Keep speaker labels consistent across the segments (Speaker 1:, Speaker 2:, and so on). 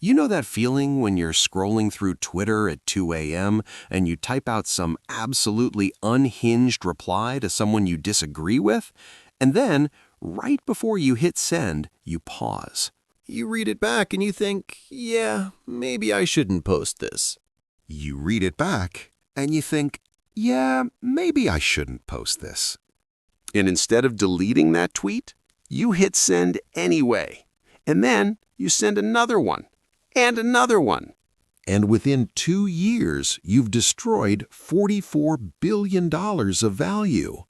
Speaker 1: You know that feeling when you're scrolling through Twitter at 2 a.m. and you type out some absolutely unhinged reply to someone you disagree with? And then, right before you hit send, you pause. You read it back and you think, yeah, maybe I shouldn't post this. You read it back and you think, yeah, maybe I shouldn't post this. And instead of deleting that tweet, you hit send anyway. And then you send another one and another one. And within 2 years, you've destroyed $44 billion of value.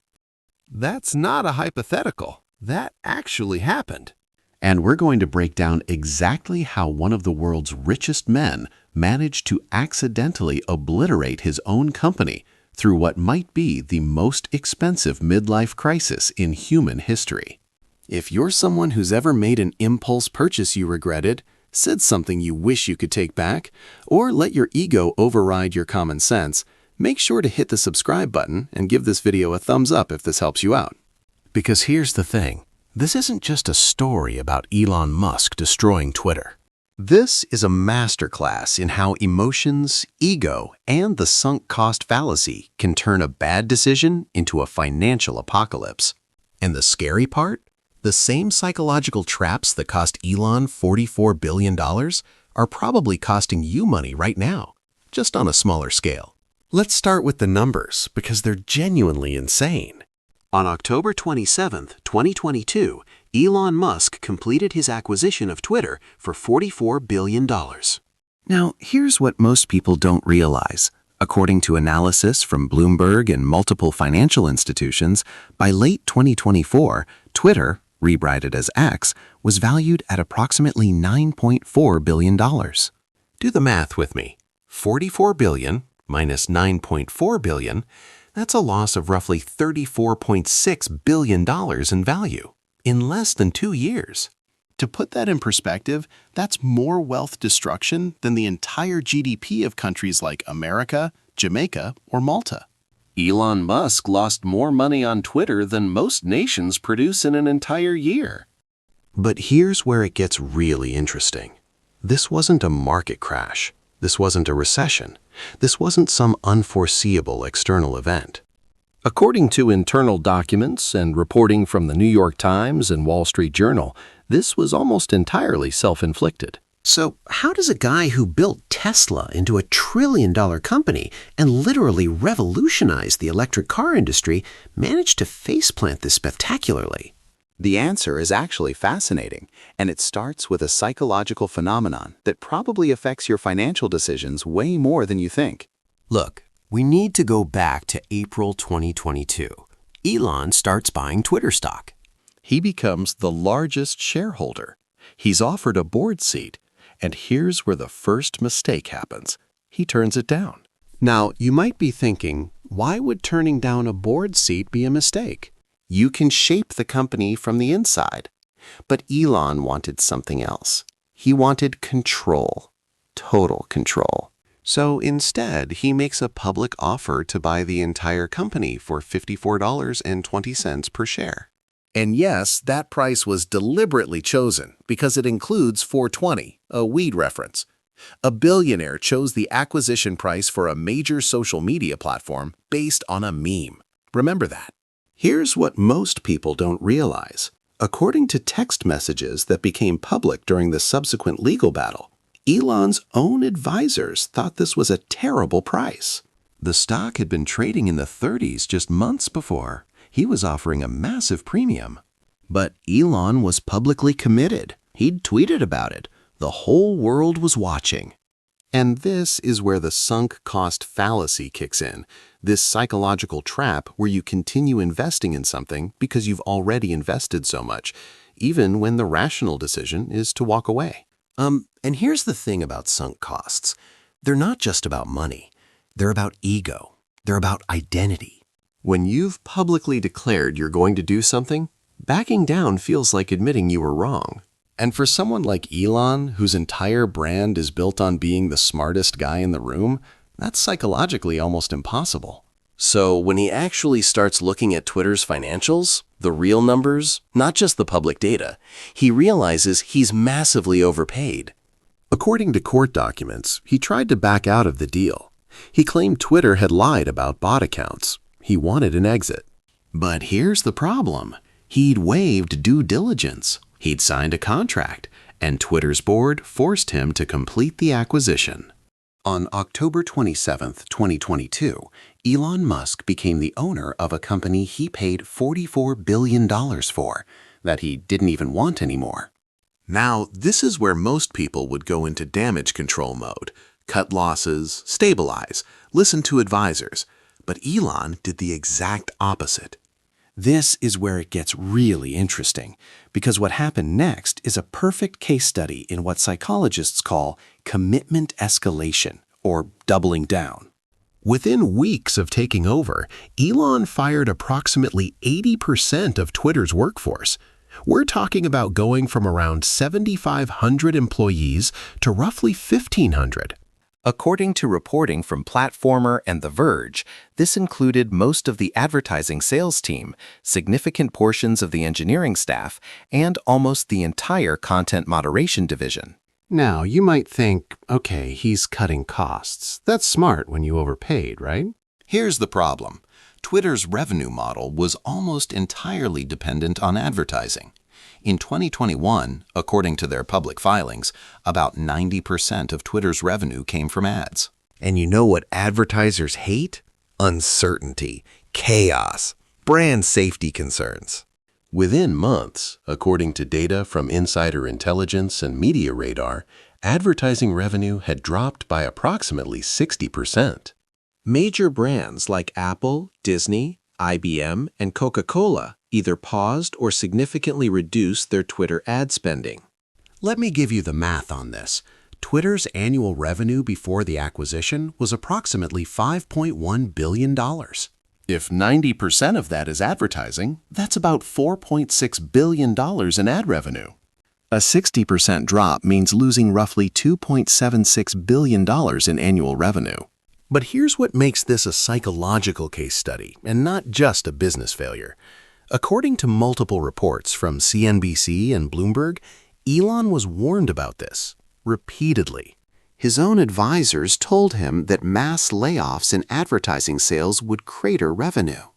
Speaker 1: That's not a hypothetical. That actually happened. And we're going to break down exactly how one of the world's richest men managed to accidentally obliterate his own company through what might be the most expensive midlife crisis in human history. If you're someone who's ever made an impulse purchase you regretted, said something you wish you could take back, or let your ego override your common sense, make sure to hit the subscribe button and give this video a thumbs up if this helps you out. Because here's the thing. This isn't just a story about Elon Musk destroying Twitter. This is a masterclass in how emotions, ego, and the sunk cost fallacy can turn a bad decision into a financial apocalypse. And the scary part? The same psychological traps that cost Elon $44 billion are probably costing you money right now, just on a smaller scale. Let's start with the numbers because they're genuinely insane. On October 27, 2022, Elon Musk completed his acquisition of Twitter for $44 billion. Now, here's what most people don't realize. According to analysis from Bloomberg and multiple financial institutions, by late 2024, Twitter, rebranded as X, was valued at approximately $9.4 billion. Do the math with me. 44 billion minus 9.4 billion, that's a loss of roughly $34.6 billion in value in less than 2 years. To put that in perspective, that's more wealth destruction than the entire GDP of countries like America, Jamaica, or Malta. Elon Musk lost more money on Twitter than most nations produce in an entire year. But here's where it gets really interesting. This wasn't a market crash. This wasn't a recession. This wasn't some unforeseeable external event. According to internal documents and reporting from the New York Times and Wall Street Journal, this was almost entirely self-inflicted. So how does a guy who built Tesla into a trillion-dollar company and literally revolutionized the electric car industry manage to faceplant this spectacularly? The answer is actually fascinating, and it starts with a psychological phenomenon that probably affects your financial decisions way more than you think. Look, we need to go back to April 2022. Elon starts buying Twitter stock. He becomes the largest shareholder. He's offered a board seat, and here's where the first mistake happens. He turns it down. Now, you might be thinking, why would turning down a board seat be a mistake? You can shape the company from the inside. But Elon wanted something else. He wanted control, total control. So instead, he makes a public offer to buy the entire company for $54.20 per share. And yes, that price was deliberately chosen because it includes 420, a weed reference. A billionaire chose the acquisition price for a major social media platform based on a meme. Remember that. Here's what most people don't realize. According to text messages that became public during the subsequent legal battle, Elon's own advisors thought this was a terrible price. The stock had been trading in the 30s just months before. He was offering a massive premium. But Elon was publicly committed. He'd tweeted about it. The whole world was watching. And this is where the sunk cost fallacy kicks in, this psychological trap where you continue investing in something because you've already invested so much, even when the rational decision is to walk away. And here's the thing about sunk costs. They're not just about money. They're about ego. They're about identity. When you've publicly declared you're going to do something, backing down feels like admitting you were wrong. And for someone like Elon, whose entire brand is built on being the smartest guy in the room, that's psychologically almost impossible. So when he actually starts looking at Twitter's financials, the real numbers, not just the public data, he realizes he's massively overpaid. According to court documents, he tried to back out of the deal. He claimed Twitter had lied about bot accounts. He wanted an exit. But here's the problem. He'd waived due diligence. He'd signed a contract, and Twitter's board forced him to complete the acquisition. On October 27, 2022, Elon Musk became the owner of a company he paid $44 billion for, that he didn't even want anymore. Now, this is where most people would go into damage control mode, cut losses, stabilize, listen to advisors. But Elon did the exact opposite. This is where it gets really interesting, because what happened next is a perfect case study in what psychologists call commitment escalation, or doubling down. Within weeks of taking over, Elon fired approximately 80% of Twitter's workforce. We're talking about going from around 7,500 employees to roughly 1,500. According to reporting from Platformer and The Verge, this included most of the advertising sales team, significant portions of the engineering staff, and almost the entire content moderation division. Now, you might think, okay, he's cutting costs. That's smart when you overpaid, right? Here's the problem. Twitter's revenue model was almost entirely dependent on advertising. In 2021, according to their public filings, about 90% of Twitter's revenue came from ads. And you know what advertisers hate? Uncertainty, chaos, brand safety concerns. Within months, according to data from Insider Intelligence and Media Radar, advertising revenue had dropped by approximately 60%. Major brands like Apple, Disney, IBM, and Coca-Cola either paused or significantly reduced their Twitter ad spending. Let me give you the math on this. Twitter's annual revenue before the acquisition was approximately $5.1 billion. If 90% of that is advertising, that's about $4.6 billion in ad revenue. A 60% drop means losing roughly $2.76 billion in annual revenue. But here's what makes this a psychological case study and not just a business failure. According to multiple reports from CNBC and Bloomberg, Elon was warned about this repeatedly. His own advisors told him that mass layoffs in advertising sales would crater revenue,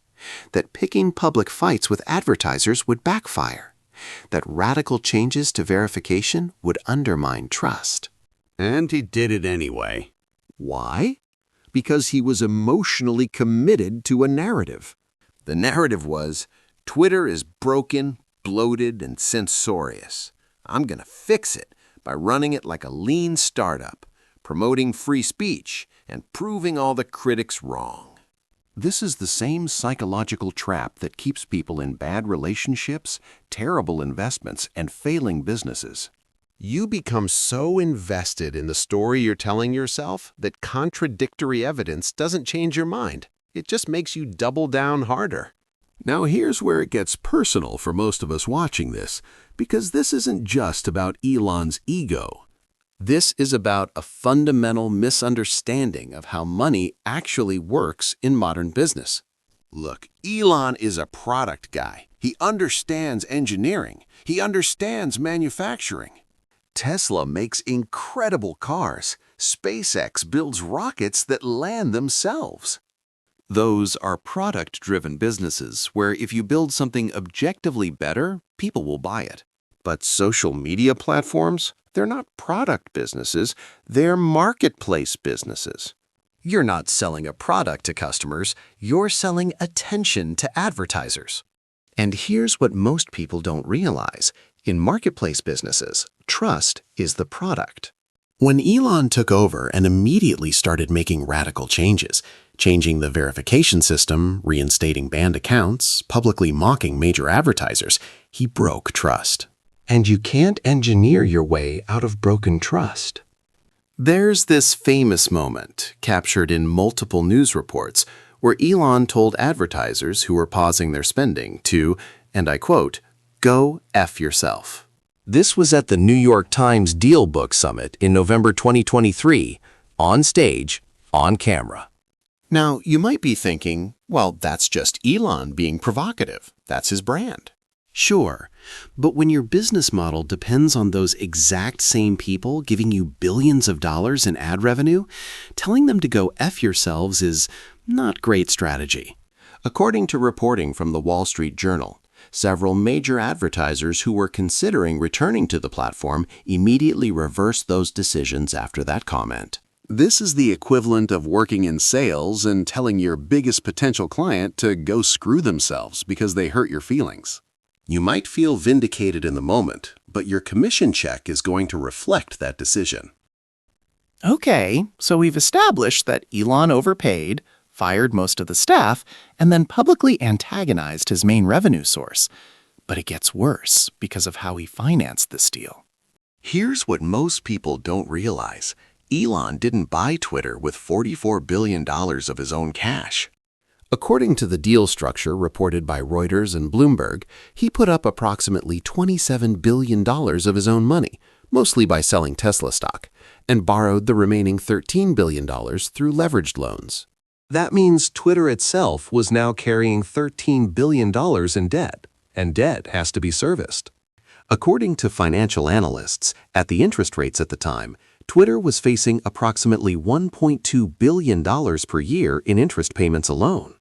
Speaker 1: that picking public fights with advertisers would backfire, that radical changes to verification would undermine trust.
Speaker 2: And he did it anyway.
Speaker 1: Why? Because he was emotionally committed to a narrative. The narrative was, Twitter is broken, bloated, and censorious. I'm going to fix it by running it like a lean startup, promoting free speech, and proving all the critics wrong. This is the same psychological trap that keeps people in bad relationships, terrible investments, and failing businesses. You become so invested in the story you're telling yourself that contradictory evidence doesn't change your mind. It just makes you double down harder. Now here's where it gets personal for most of us watching this, because this isn't just about Elon's ego. This is about a fundamental misunderstanding of how money actually works in modern business. Look, Elon is a product guy. He understands engineering. He understands manufacturing. Tesla makes incredible cars. SpaceX builds rockets that land themselves. Those are product-driven businesses where if you build something objectively better, people will buy it. But social media platforms, they're not product businesses, they're marketplace businesses. You're not selling a product to customers, you're selling attention to advertisers. And here's what most people don't realize. In marketplace businesses, trust is the product. When Elon took over and immediately started making radical changes, changing the verification system, reinstating banned accounts, publicly mocking major advertisers, he broke trust. And you can't engineer your way out of broken trust. There's this famous moment, captured in multiple news reports, where Elon told advertisers who were pausing their spending to, and I quote, "Go F yourself." This was at the New York Times Deal Book Summit in November 2023, on stage, on camera. Now, you might be thinking, well, that's just Elon being provocative. That's his brand.
Speaker 3: Sure, but when your business model depends on those exact same people giving you billions of dollars in ad revenue, telling them to go F yourselves is not great strategy.
Speaker 1: According to reporting from the Wall Street Journal, several major advertisers who were considering returning to the platform immediately reversed those decisions after that comment.
Speaker 2: This is the equivalent of working in sales and telling your biggest potential client to go screw themselves because they hurt your feelings.
Speaker 1: You might feel vindicated in the moment, but your commission check is going to reflect that decision.
Speaker 4: Okay, so we've established that Elon overpaid, fired most of the staff, and then publicly antagonized his main revenue source. But it gets worse because of how he financed this deal.
Speaker 1: Here's what most people don't realize. Elon didn't buy Twitter with $44 billion of his own cash. According to the deal structure reported by Reuters and Bloomberg, he put up approximately $27 billion of his own money, mostly by selling Tesla stock, and borrowed the remaining $13 billion through leveraged loans. That means Twitter itself was now carrying $13 billion in debt, and debt has to be serviced. According to financial analysts, at the interest rates at the time, Twitter was facing approximately $1.2 billion per year in interest payments alone.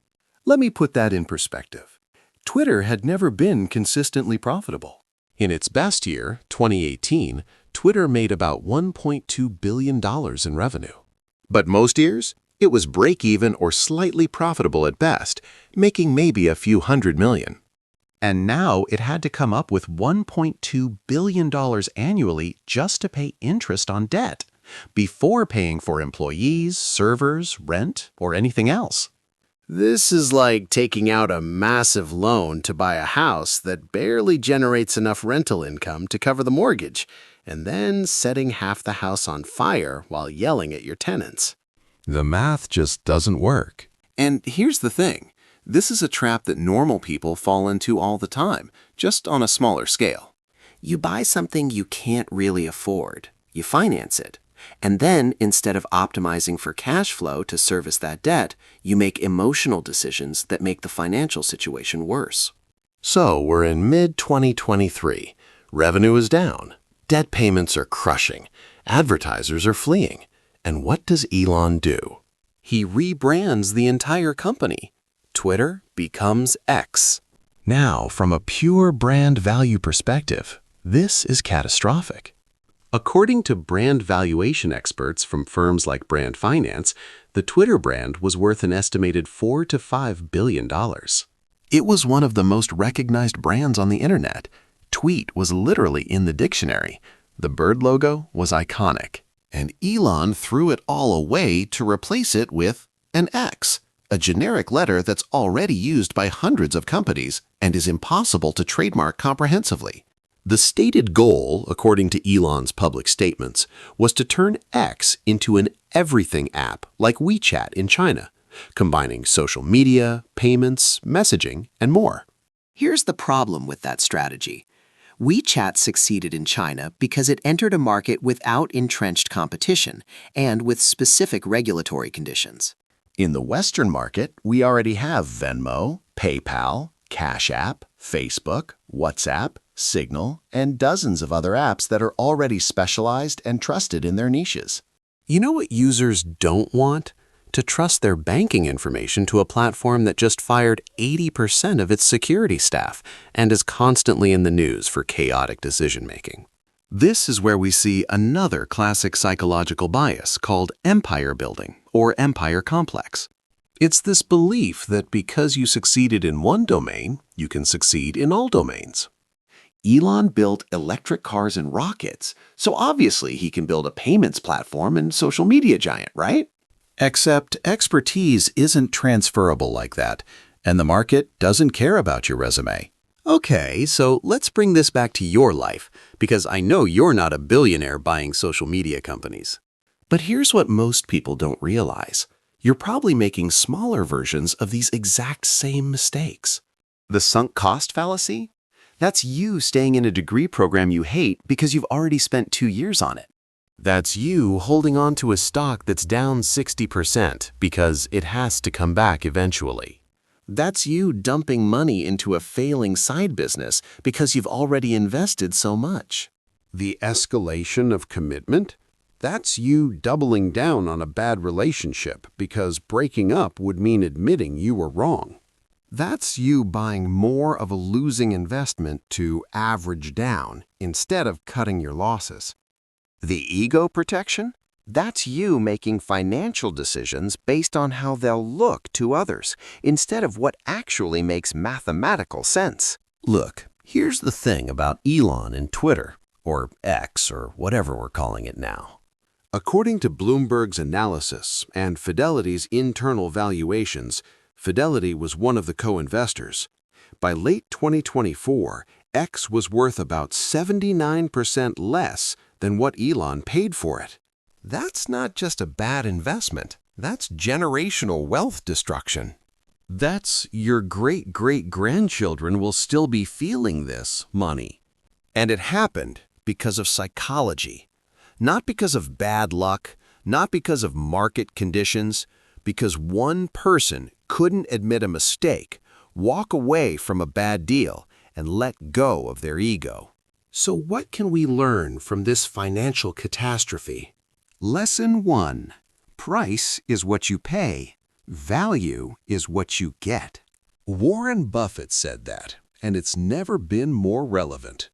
Speaker 1: Let me put that in perspective. Twitter had never been consistently profitable. In its best year, 2018, Twitter made about $1.2 billion in revenue. But most years, it was break-even or slightly profitable at best, making maybe a few hundred million. And now it had to come up with $1.2 billion annually just to pay interest on debt, before paying for employees, servers, rent, or anything else.
Speaker 3: This is like taking out a massive loan to buy a house that barely generates enough rental income to cover the mortgage, and then setting half the house on fire while yelling at your tenants.
Speaker 1: The math just doesn't work. And here's the thing. This is a trap that normal people fall into all the time, just on a smaller scale. You buy something you can't really afford. You finance it. And then, instead of optimizing for cash flow to service that debt, you make emotional decisions that make the financial situation worse. So, we're in mid-2023. Revenue is down. Debt payments are crushing. Advertisers are fleeing. And what does Elon do? He rebrands the entire company. Twitter becomes X. Now, from a pure brand value perspective, this is catastrophic. According to brand valuation experts from firms like Brand Finance, the Twitter brand was worth an estimated $4 to $5 billion. It was one of the most recognized brands on the internet. Tweet was literally in the dictionary. The bird logo was iconic. And Elon threw it all away to replace it with an X, a generic letter that's already used by hundreds of companies and is impossible to trademark comprehensively. The stated goal, according to Elon's public statements, was to turn X into an everything app like WeChat in China, combining social media, payments, messaging, and more.
Speaker 5: Here's the problem with that strategy. WeChat succeeded in China because it entered a market without entrenched competition and with specific regulatory conditions.
Speaker 1: In the Western market, we already have Venmo, PayPal, Cash App, Facebook, WhatsApp, Signal, and dozens of other apps that are already specialized and trusted in their niches. You know what users don't want? To trust their banking information to a platform that just fired 80% of its security staff and is constantly in the news for chaotic decision-making. This is where we see another classic psychological bias called empire building or empire complex. It's this belief that because you succeeded in one domain, you can succeed in all domains. Elon built electric cars and rockets, so obviously he can build a payments platform and social media giant, right? Except expertise isn't transferable like that, and the market doesn't care about your resume. Okay, so let's bring this back to your life, because I know you're not a billionaire buying social media companies. But here's what most people don't realize. You're probably making smaller versions of these exact same mistakes. The sunk cost fallacy? That's you staying in a degree program you hate because you've already spent 2 years on it. That's you holding on to a stock that's down 60% because it has to come back eventually.
Speaker 3: That's you dumping money into a failing side business because you've already invested so much.
Speaker 2: The escalation of commitment? That's you doubling down on a bad relationship because breaking up would mean admitting you were wrong.
Speaker 1: That's you buying more of a losing investment to average down instead of cutting your losses. The ego protection? That's you making financial decisions based on how they'll look to others instead of what actually makes mathematical sense.
Speaker 3: Look, here's the thing about Elon and Twitter, or X, or whatever we're calling it now.
Speaker 2: According to Bloomberg's analysis and Fidelity's internal valuations, Fidelity was one of the co-investors. By late 2024, X was worth about 79% less than what Elon paid for it.
Speaker 1: That's not just a bad investment. That's generational wealth destruction.
Speaker 2: That's your great-great-grandchildren will still be feeling this money.
Speaker 1: And it happened because of psychology. Not because of bad luck, not because of market conditions, because one person couldn't admit a mistake, walk away from a bad deal, and let go of their ego.
Speaker 3: So what can we learn from this financial catastrophe?
Speaker 1: Lesson 1. Price is what you pay. Value is what you get.
Speaker 2: Warren Buffett said that, and it's never been more relevant.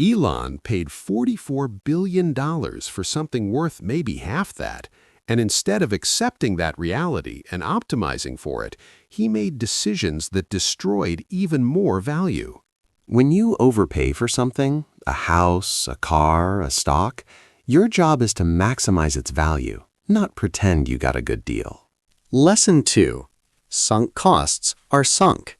Speaker 2: Elon paid $44 billion for something worth maybe half that, and instead of accepting that reality and optimizing for it, he made decisions that destroyed even more value.
Speaker 1: When you overpay for something, a house, a car, a stock, your job is to maximize its value, not pretend you got a good deal.
Speaker 4: Lesson 2. Sunk costs are sunk.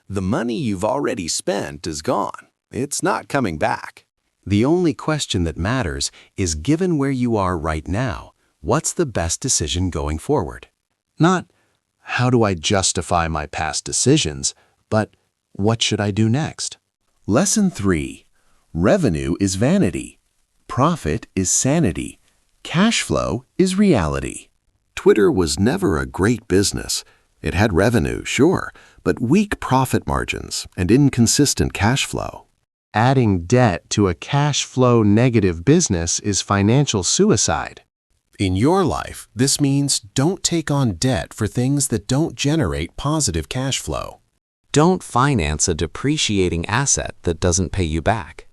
Speaker 1: The money you've already spent is gone. It's not coming back. The only question that matters is, given where you are right now, what's the best decision going forward?
Speaker 4: Not, how do I justify my past decisions, but what should I do next?
Speaker 1: Lesson 3. Revenue is vanity. Profit is sanity. Cash flow is reality.
Speaker 3: Twitter was never a great business. It had revenue, sure, but weak profit margins and inconsistent cash flow.
Speaker 4: Adding debt to a cash flow negative business is financial suicide.
Speaker 1: In your life, this means don't take on debt for things that don't generate positive cash flow.
Speaker 6: Don't finance a depreciating asset that doesn't pay you back.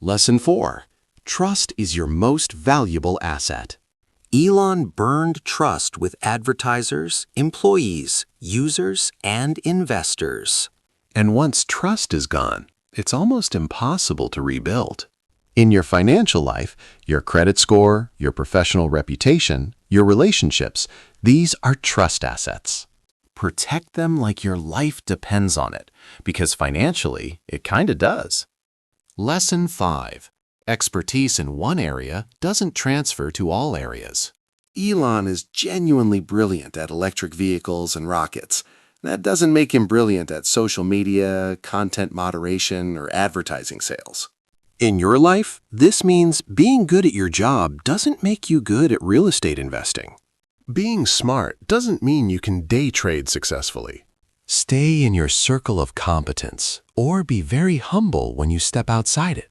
Speaker 1: Lesson 4. Trust is your most valuable asset. Elon burned trust with advertisers, employees, users, and investors. And once trust is gone, it's almost impossible to rebuild. In your financial life, your credit score, your professional reputation, your relationships, these are trust assets. Protect them like your life depends on it, because financially, it kinda does. Lesson 5. Expertise in one area doesn't transfer to all areas.
Speaker 3: Elon is genuinely brilliant at electric vehicles and rockets. That doesn't make him brilliant at social media, content moderation, or advertising sales.
Speaker 1: In your life, this means being good at your job doesn't make you good at real estate investing.
Speaker 2: Being smart doesn't mean you can day trade successfully.
Speaker 1: Stay in your circle of competence, or be very humble when you step outside it.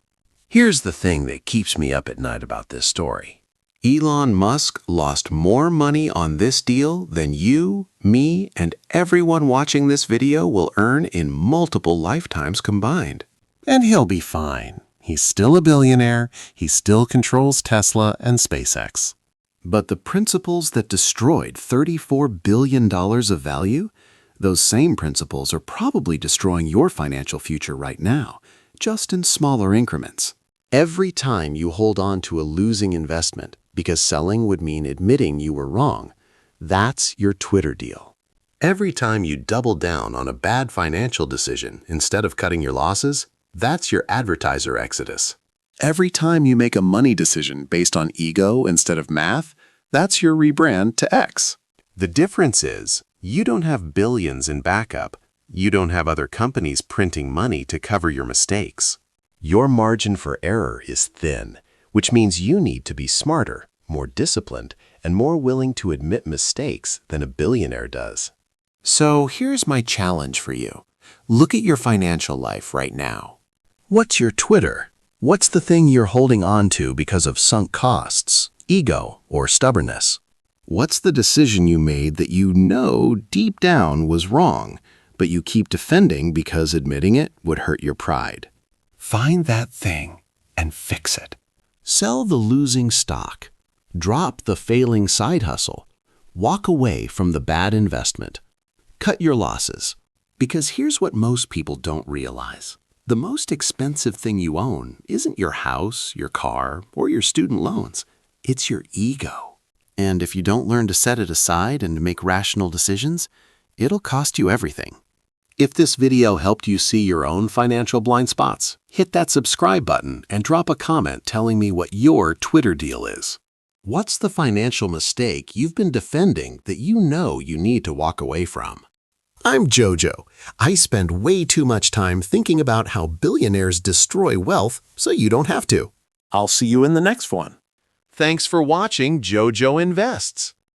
Speaker 1: Here's the thing that keeps me up at night about this story. Elon Musk lost more money on this deal than you, me, and everyone watching this video will earn in multiple lifetimes combined. And he'll be fine. He's still a billionaire. He still controls Tesla and SpaceX. But the principles that destroyed $34 billion of value, those same principles are probably destroying your financial future right now, just in smaller increments. Every time you hold on to a losing investment because selling would mean admitting you were wrong, that's your Twitter deal. Every time you double down on a bad financial decision instead of cutting your losses, that's your advertiser exodus. Every time you make a money decision based on ego instead of math, that's your rebrand to X. The difference is, you don't have billions in backup. You don't have other companies printing money to cover your mistakes. Your margin for error is thin, which means you need to be smarter, more disciplined, and more willing to admit mistakes than a billionaire does.
Speaker 3: So here's my challenge for you. Look at your financial life right now.
Speaker 4: What's your Twitter? What's the thing you're holding on to because of sunk costs, ego, or stubbornness?
Speaker 3: What's the decision you made that you know deep down was wrong, but you keep defending because admitting it would hurt your pride?
Speaker 2: Find that thing and fix it. Sell the losing stock. Drop the failing side hustle. Walk away from the bad investment. Cut your losses.
Speaker 3: Because here's what most people don't realize. The most expensive thing you own isn't your house, your car, or your student loans. It's your ego. And if you don't learn to set it aside and make rational decisions, it'll cost you everything. If this video helped you see your own financial blind spots, hit that subscribe button and drop a comment telling me what your Twitter deal is.
Speaker 2: What's the financial mistake you've been defending that you know you need to walk away from?
Speaker 7: I'm Jojo. I spend way too much time thinking about how billionaires destroy wealth so you don't have to.
Speaker 4: I'll see you in the next one.
Speaker 2: Thanks for watching JoJo Invests.